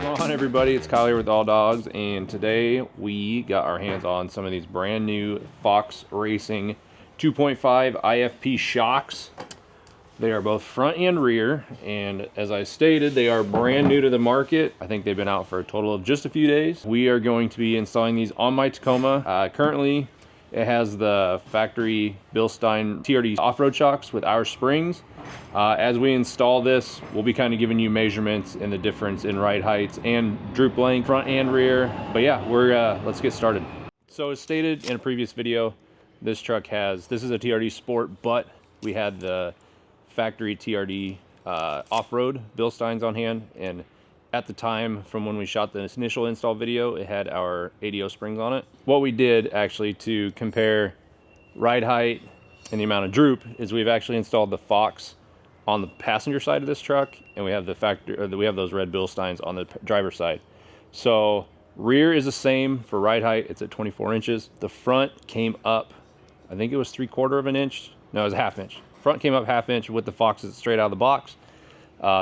on everybody, it's Kyle here with Alldogs, and today we got our hands on some of these brand new Fox Racing 2.5 IFP shocks. They are both front and rear, and as I stated, they are brand new to the market. I think they've been out for a total of just a few days. We are going to be installing these on my Tacoma. Currently it has the factory Bilstein TRD off-road shocks with our springs. As we install this, we'll be kind of giving you measurements and the difference in ride heights and droop length, front and rear. But yeah, let's get started. So as stated in a previous video, this truck this is a TRD Sport, but we had the factory TRD off-road Bilsteins on hand, and at the time from when we shot the initial install video, it had our ADO springs on it. What we did actually to compare ride height and the amount of droop is we've actually installed the Fox on the passenger side of this truck, and we have we have those red Bilsteins on the driver's side. So rear is the same for ride height, it's at 24 inches. The front came up, I think it was 3/4 of an inch. No, it was a half inch. Front came up half inch with the Foxes straight out of the box.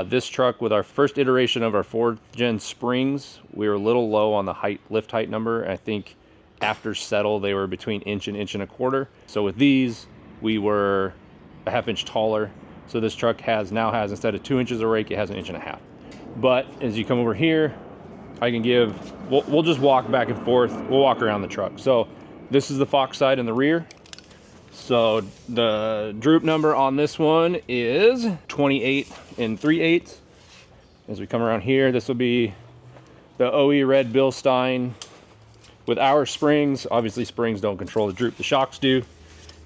This truck, with our first iteration of our 4th gen springs, we were a little low on the lift height number. I think after settle, they were between inch and 1.25 inches. So with these, we were a half inch taller. So this truck now has, instead of 2 inches of rake, it has 1.5 inches. But as you come over here, we'll just walk back and forth. We'll walk around the truck. So this is the Fox side and the rear. So the droop number on this one is 28 3/8. As we come around here, this will be the OE red Bilstein with our springs. Obviously springs don't control the droop, the shocks do.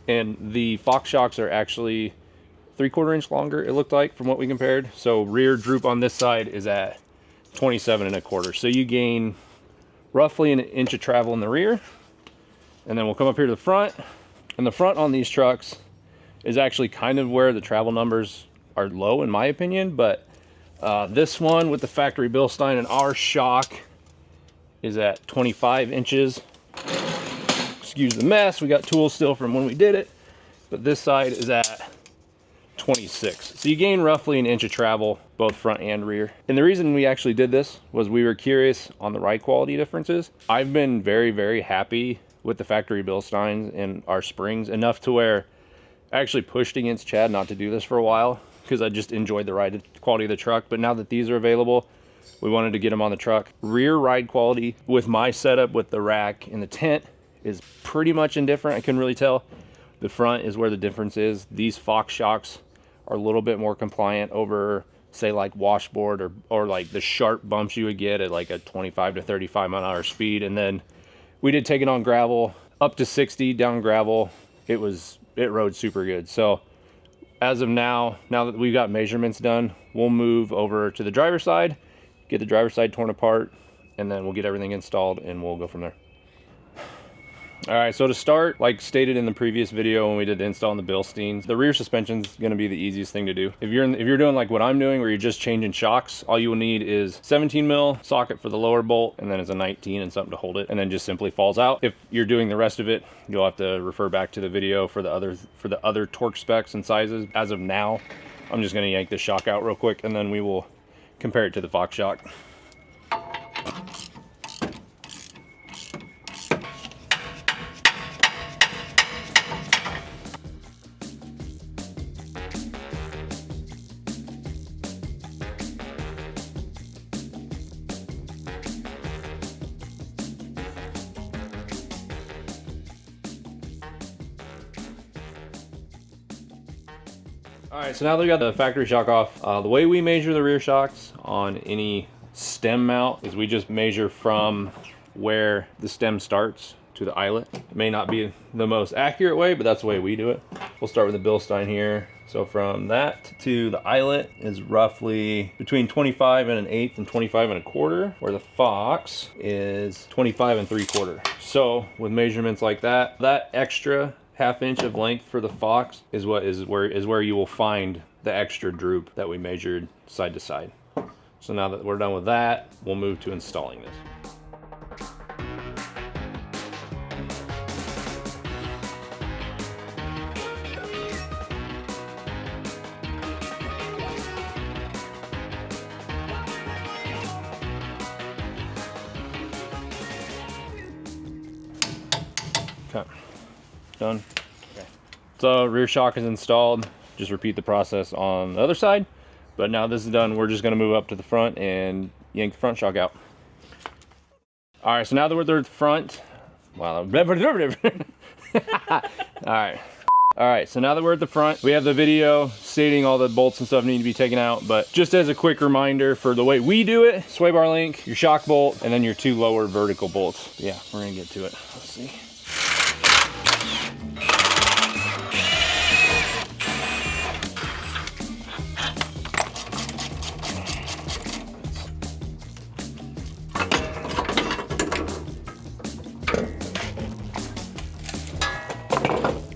And the Fox shocks are actually 3/4 inch longer, it looked like, from what we compared. So rear droop on this side is at 27.25. So you gain roughly an inch of travel in the rear. And then we'll come up here to the front. And the front on these trucks is actually kind of where the travel numbers are low, in my opinion. But this one with the factory Bilstein and our shock is at 25 inches. Excuse the mess, we got tools still from when we did it. But this side is at 26. So you gain roughly an inch of travel, both front and rear. And the reason we actually did this was we were curious on the ride quality differences. I've been very, very happy with the factory Bilsteins and our springs, enough to where I actually pushed against Chad not to do this for a while because I just enjoyed the ride quality of the truck. But now that these are available, we wanted to get them on the truck. Rear ride quality with my setup with the rack and the tent is pretty much indifferent. I couldn't really tell. The front is where the difference is. These Fox shocks are a little bit more compliant over, say, like washboard or like the sharp bumps you would get at like a 25 to 35 mile an hour speed. And then we did take it on gravel up to 60 down gravel. It rode super good. So as of now that we've got measurements done, we'll move over to the driver's side, get the driver's side torn apart, and then we'll get everything installed and we'll go from there. All right, so to start, like stated in the previous video when we did the install on the Bilsteins, the rear suspension is going to be the easiest thing to do. If you're doing like what I'm doing, where you're just changing shocks, all you will need is 17 mil socket for the lower bolt, and then it's a 19 and something to hold it, and then just simply falls out. If you're doing the rest of it, you'll have to refer back to the video for the other torque specs and sizes. As of now, I'm just going to yank this shock out real quick, and then we will compare it to the Fox shock. All right, so now that we got the factory shock off, the way we measure the rear shocks on any stem mount is we just measure from where the stem starts to the eyelet. It may not be the most accurate way, but that's the way we do it. We'll start with the Bilstein here. So from that to the eyelet is roughly between 25 1/8 and 25 1/4, where the Fox is 25 3/4. So with measurements like that, that extra half inch of length for the Fox is where you will find the extra droop that we measured side to side. So now that we're done with that, we'll move to installing this. Okay, done. Okay. So rear shock is installed. Just repeat the process on the other side. But now this is done, we're just gonna move up to the front and yank the front shock out. All right, so now that we're at the front, wow. All right, so now that we're at the front, we have the video stating all the bolts and stuff need to be taken out, but just as a quick reminder for the way we do it, sway bar link, your shock bolt, and then your 2 lower vertical bolts. Yeah, we're gonna get to it. Let's see.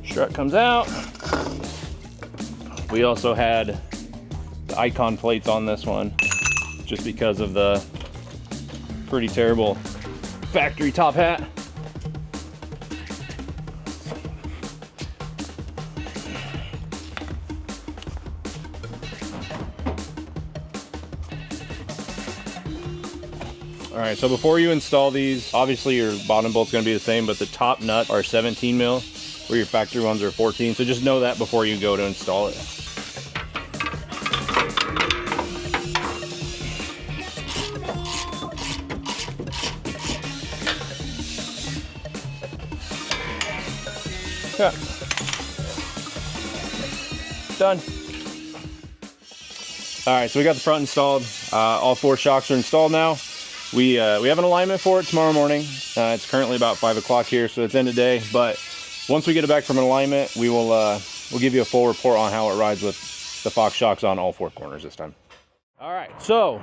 Strut comes out. We also had the icon plates on this one just because of the pretty terrible factory top hat. All right, so before you install these, obviously your bottom bolt's gonna be the same, but the top nut are 17 mil. Where your factory ones are 14, so just know that before you go to install it. Yeah. Done. All right, so we got the front installed. All 4 shocks are installed now. We have an alignment for it tomorrow morning. It's currently about 5 o'clock here, so it's end of day, but once we get it back from an alignment, we will we'll give you a full report on how it rides with the Fox shocks on all 4 corners this time. All right, so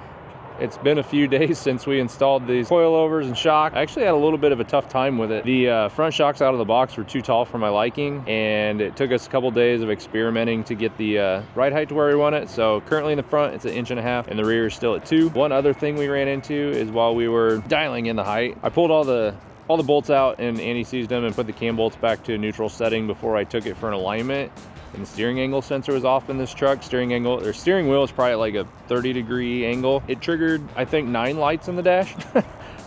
it's been a few days since we installed these coilovers and shock. I actually had a little bit of a tough time with it. The front shocks out of the box were too tall for my liking, and it took us a couple days of experimenting to get the ride height to where we want it. So currently in the front, it's 1.5 inches, and the rear is still at 2. One other thing we ran into is while we were dialing in the height, I pulled all the bolts out and anti-seized them and put the cam bolts back to a neutral setting before I took it for an alignment. And the steering angle sensor was off in this truck. Steering wheel is probably like a 30-degree angle. It triggered, I think, 9 lights in the dash.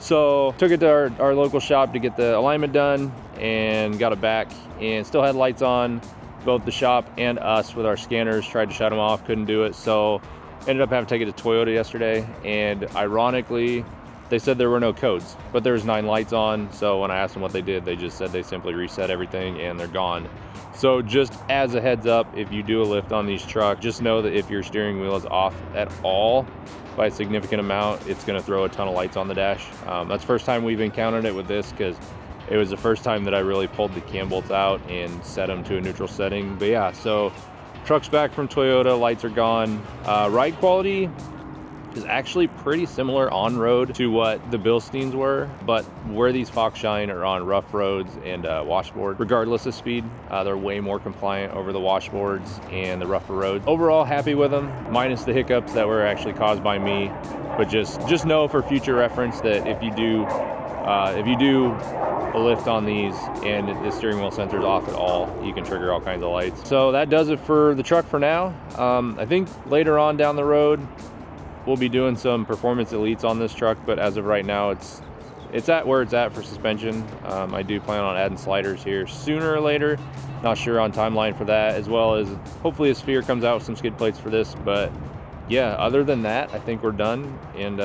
So took it to our local shop to get the alignment done and got it back, and still had lights on. Both the shop and us with our scanners tried to shut them off, couldn't do it. So ended up having to take it to Toyota yesterday, and ironically, they said there were no codes, but there was 9 lights on. So when I asked them what they did, they just said they simply reset everything and they're gone. So just as a heads up, if you do a lift on these trucks, just know that if your steering wheel is off at all by a significant amount, it's gonna throw a ton of lights on the dash. That's the first time we've encountered it with this, because it was the first time that I really pulled the cam bolts out and set them to a neutral setting. But yeah, so truck's back from Toyota, lights are gone. Ride quality is actually pretty similar on road to what the Bilsteins were, but where these Fox shine are on rough roads and washboard. Regardless of speed, they're way more compliant over the washboards and the rougher roads. Overall, happy with them, minus the hiccups that were actually caused by me. But just know for future reference that if you do a lift on these and the steering wheel sensor is off at all, you can trigger all kinds of lights. So that does it for the truck for now. I think later on down the road, we'll be doing some performance elites on this truck, but as of right now, it's at where it's at for suspension. I do plan on adding sliders here sooner or later. Not sure on timeline for that, as well as hopefully a sphere comes out with some skid plates for this. But yeah, other than that, I think we're done. And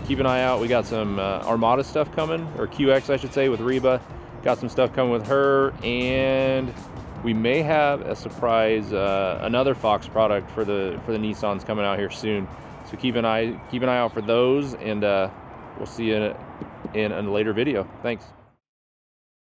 keep an eye out. We got some Armada stuff coming, or QX I should say, with Reba. Got some stuff coming with her, and we may have a surprise, another Fox product for the Nissans coming out here soon. So keep an eye out for those, and we'll see you in a later video. Thanks.